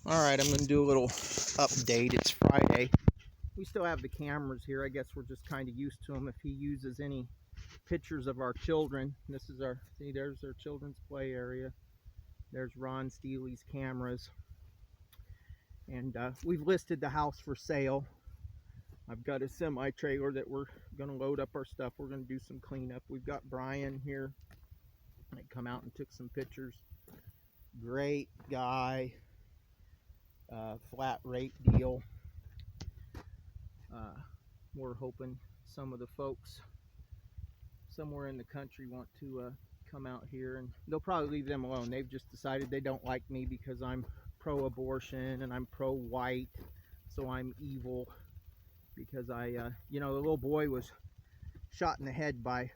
Alright, I'm going to do a little update. It's Friday. We still have the cameras here. I guess we're just kind of used to them. If he uses any pictures of our children, this is our, see, there's their children's play area. There's Ron Stehle's cameras. And we've listed the house for sale. I've got a semi-trailer that we're going to load up our stuff. We're going to do some cleanup. We've got Brian here. They come out and took some pictures. Great guy. Flat rate deal. We're hoping some of the folks somewhere in the country want to come out here, and they'll probably leave them alone. They've just decided they don't like me because I'm pro-abortion and I'm pro-white, so I'm evil because I, you know, the little boy was shot in the head by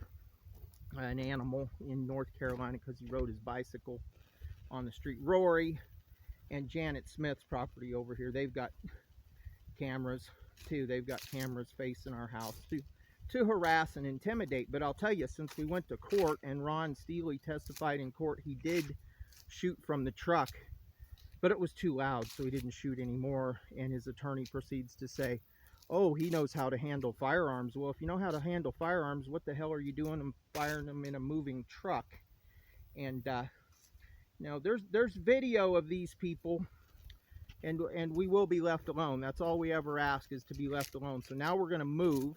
an animal in North Carolina because he rode his bicycle on the street. Rory and Janet Smith's property over here, they've got cameras too. They've got cameras facing our house to harass and intimidate. But I'll tell you, since we went to court and Ron Stehle testified in court, he did shoot from the truck, but it was too loud, so he didn't shoot anymore. And his attorney proceeds to say, oh, he knows how to handle firearms. Well, if you know how to handle firearms, what the hell are you doing and firing them in a moving truck? And now there's video of these people, and we will be left alone. That's all we ever ask, is to be left alone. So now we're going to move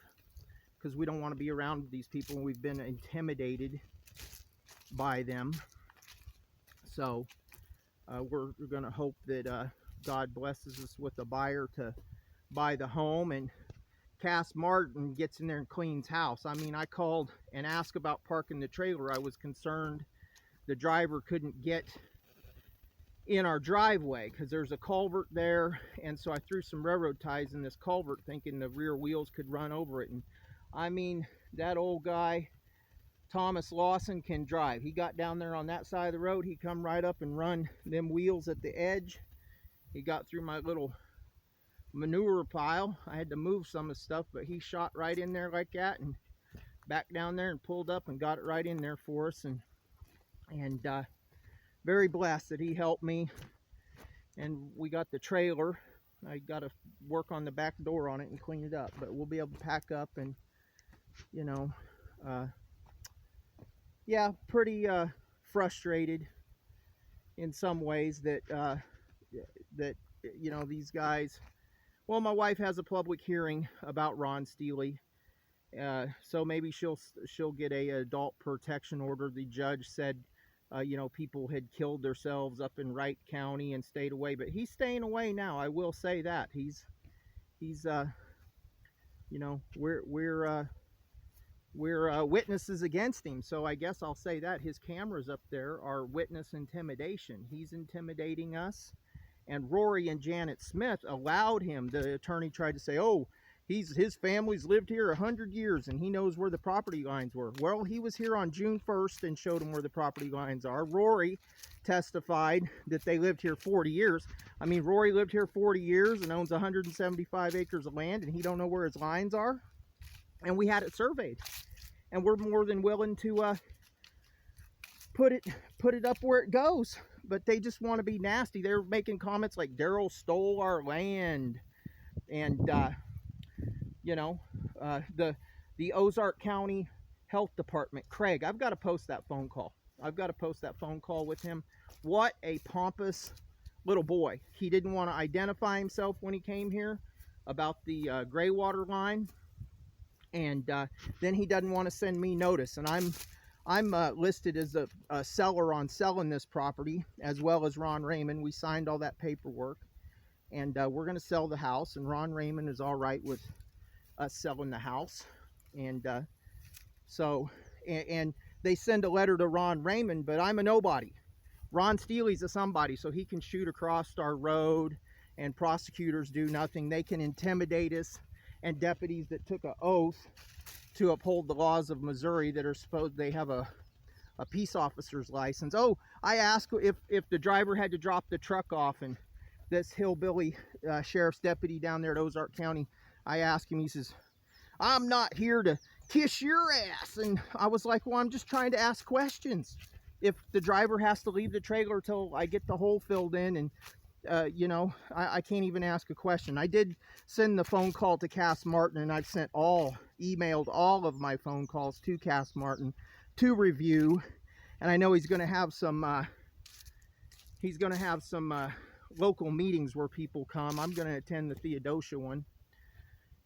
because we don't want to be around these people, and we've been intimidated by them. So we're going to hope that God blesses us with a buyer to buy the home, and Cass Martin gets in there and cleans house. I mean, I called and asked about parking the trailer. I was concerned the driver couldn't get in our driveway because there's a culvert there, and so I threw some railroad ties in this culvert thinking the rear wheels could run over it. And I mean, that old guy Thomas Lawson can drive. He got down there on that side of the road, he come right up and run them wheels at the edge. He got through my little manure pile. I had to move some of the stuff, but he shot right in there like that and back down there and pulled up and got it right in there for us. And very blessed that he helped me. And we got the trailer. I got to work on the back door on it and clean it up, but we'll be able to pack up. And you know, yeah, pretty frustrated in some ways that you know, these guys. Well, my wife has a public hearing about Ron Stehle, so maybe she'll get a adult protection order. The judge said, you know, people had killed themselves up in Wright County and stayed away, but he's staying away now. I will say that he's you know, we're witnesses against him. So I guess I'll say that his cameras up there are witness intimidation. He's intimidating us. And Rory and Janet Smith allowed him. The attorney tried to say, oh, his family's lived here 100 years and he knows where the property lines were. Well, he was here on June 1st and showed him where the property lines are. Rory testified that they lived here 40 years. I mean, Rory lived here 40 years and owns 175 acres of land, and he don't know where his lines are. And we had it surveyed. And we're more than willing to put it up where it goes. But they just want to be nasty. They're making comments like Daryl stole our land, and you know, the Ozark County Health Department, Craig. I've got to post that phone call. I've got to post that phone call with him. What a pompous little boy. He didn't want to identify himself when he came here about the gray water line, and then he doesn't want to send me notice. And I'm listed as a seller on selling this property, as well as Ron Raymond. We signed all that paperwork, and we're going to sell the house, and Ron Raymond is all right with us selling the house. And and they send a letter to Ron Raymond, but I'm a nobody. Ron Stehle's a somebody, so he can shoot across our road, and prosecutors do nothing. They can intimidate us, and deputies that took an oath to uphold the laws of Missouri that are supposed, they have a peace officer's license. Oh, I asked if the driver had to drop the truck off, and this hillbilly sheriff's deputy down there at Ozark County, I asked him, he says, I'm not here to kiss your ass. And I was like, well, I'm just trying to ask questions. If the driver has to leave the trailer till I get the hole filled in, and you know, I can't even ask a question. I did send the phone call to Cass Martin, and I've emailed all of my phone calls to Cass Martin to review. And I know he's going to have some local meetings where people come. I'm going to attend the Theodosia one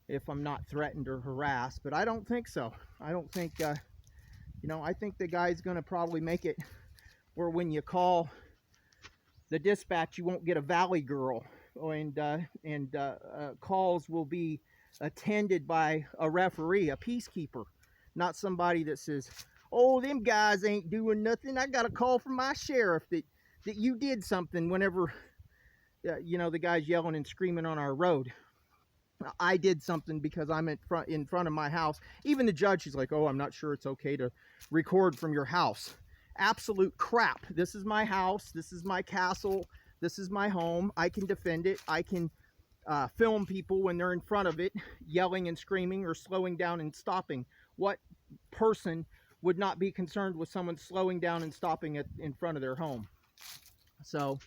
if I'm not threatened or harassed, but I don't think so. I don't think, you know, I think the guy's going to probably make it where when you call the dispatch, you won't get a valley girl, and calls will be attended by a referee, a peacekeeper, not somebody that says, "Oh, them guys ain't doing nothing. I got a call from my sheriff that you did something." Whenever you know, the guy's yelling and screaming on our road, I did something because I'm in front of my house. Even the judge is like, "Oh, I'm not sure it's okay to record from your house." Absolute crap. This is my house. This is my castle. This is my home. I can defend it. I can film people when they're in front of it, yelling and screaming or slowing down and stopping. What person would not be concerned with someone slowing down and stopping in front of their home? So